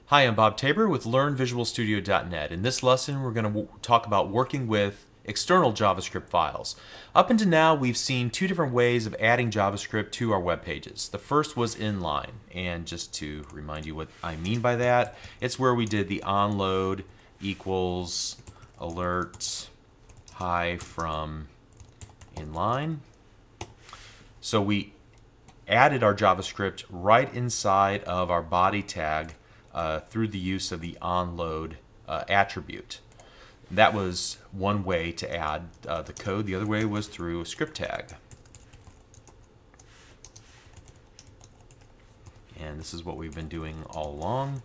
Hi, I'm Bob Tabor with LearnVisualStudio.net. In this lesson, we're going to talk about working with external JavaScript files. Up until now, we've seen two different ways of adding JavaScript to our web pages. The first was inline, and just to remind you what I mean by that, it's where we did the onload equals alert hi from inline. So we added our JavaScript right inside of our body tag through the use of the onload attribute. That was one way to add the code. The other way was through a script tag. And this is what we've been doing all along.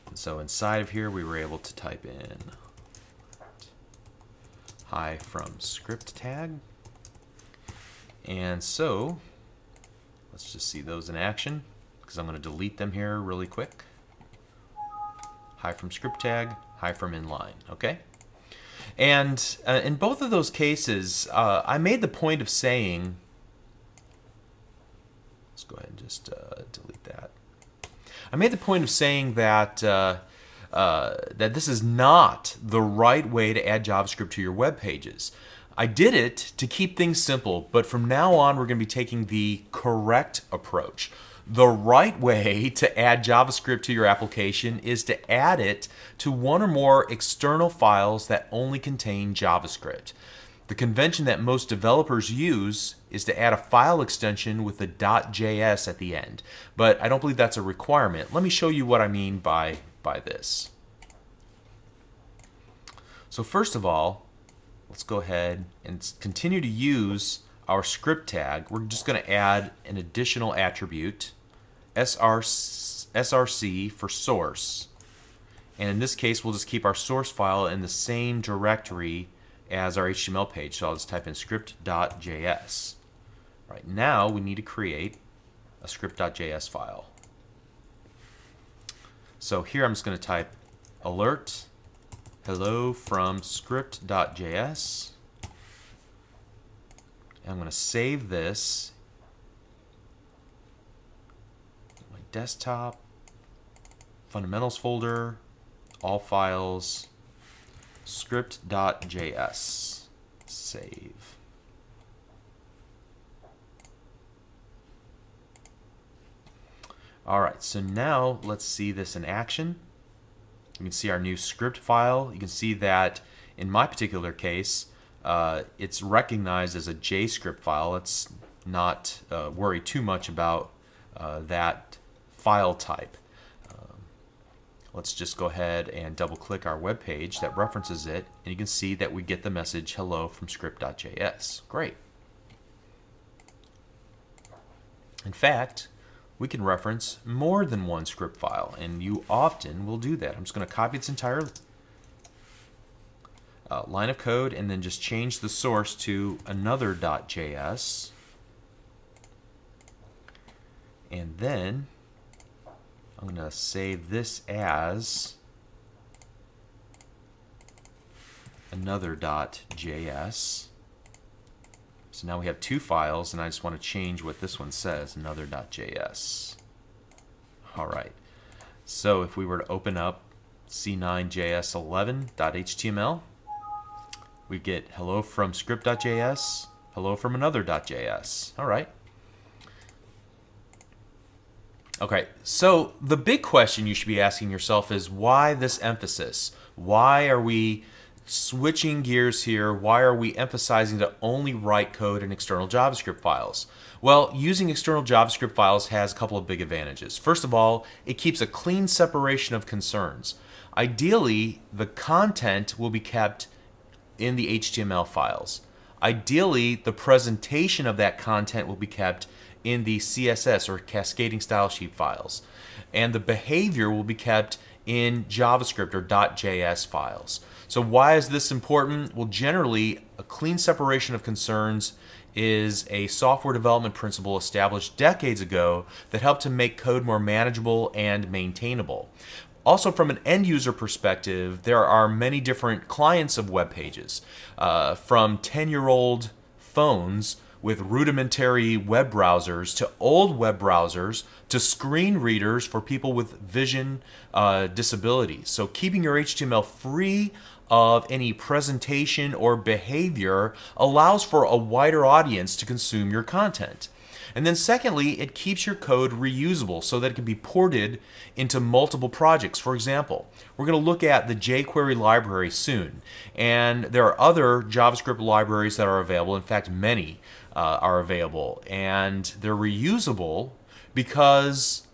And so inside of here, we were able to type in hi from script tag. And so let's just see those in action, because I'm going to delete them here really quick. Hi from script tag, hi from inline, okay? And in both of those cases, I made the point of saying, let's go ahead and just delete that. I made the point of saying that that this is not the right way to add JavaScript to your web pages. I did it to keep things simple, but from now on we're going to be taking the correct approach. The right way to add JavaScript to your application is to add it to one or more external files that only contain JavaScript. The convention that most developers use is to add a file extension with the .js at the end, but I don't believe that's a requirement. Let me show you what I mean by this. So first of all, let's go ahead and continue to use our script tag. We're just going to add an additional attribute, src for source. And in this case, we'll just keep our source file in the same directory as our HTML page. So I'll just type in script.js. Right now, we need to create a script.js file. So here I'm just going to type alert hello from script.js. And I'm going to save this in my desktop, fundamentals folder, all files, script.js, save. All right, so now let's see this in action. You can see our new script file. You can see that in my particular case, it's recognized as a JScript file. Let's not worry too much about that file type. Let's just go ahead and double click our web page that references it, and you can see that we get the message hello from script.js. Great. In fact, we can reference more than one script file, and you often will do that. I'm just going to copy this entire line of code and then just change the source to another .js. And then I'm going to save this as another .js. So now we have two files, and I just want to change what this one says, another.js. All right. So if we were to open up c9js11.html, we get hello from script.js, hello from another.js. All right. Okay, so the big question you should be asking yourself is, why this emphasis? Why are we switching gears here? Why are we emphasizing to only write code in external JavaScript files? Well, using external JavaScript files has a couple of big advantages. First of all, it keeps a clean separation of concerns. Ideally, the content will be kept in the HTML files. Ideally, the presentation of that content will be kept in the CSS or cascading style sheet files. And the behavior will be kept in JavaScript or .js files. So why is this important? Well, generally, a clean separation of concerns is a software development principle established decades ago that helped to make code more manageable and maintainable. Also, from an end user perspective, there are many different clients of web pages, from 10-year-old phones with rudimentary web browsers to old web browsers to screen readers for people with vision disabilities. So keeping your HTML free of any presentation or behavior allows for a wider audience to consume your content. And then secondly, it keeps your code reusable so that it can be ported into multiple projects. For example, we're going to look at the jQuery library soon. And there are other JavaScript libraries that are available. In fact, many are available. And they're reusable because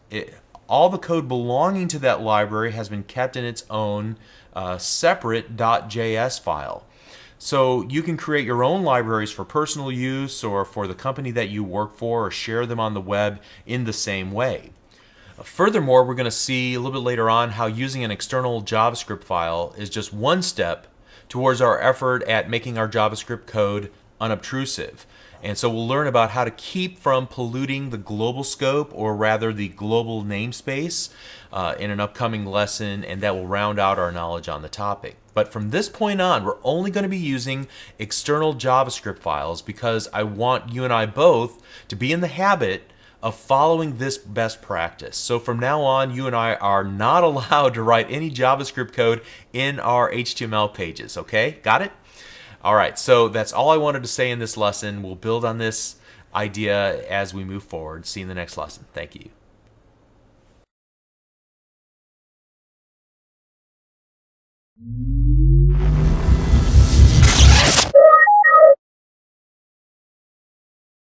all the code belonging to that library has been kept in its own separate .js file. So you can create your own libraries for personal use or for the company that you work for, or share them on the web in the same way. Furthermore, we're going to see a little bit later on how using an external JavaScript file is just one step towards our effort at making our JavaScript code unobtrusive. And so we'll learn about how to keep from polluting the global scope, or rather the global namespace, in an upcoming lesson, and that will round out our knowledge on the topic. But from this point on, we're only going to be using external JavaScript files because I want you and I both to be in the habit of following this best practice. So from now on, you and I are not allowed to write any JavaScript code in our HTML pages, okay? Got it? All right, so that's all I wanted to say in this lesson. We'll build on this idea as we move forward. See you in the next lesson. Thank you.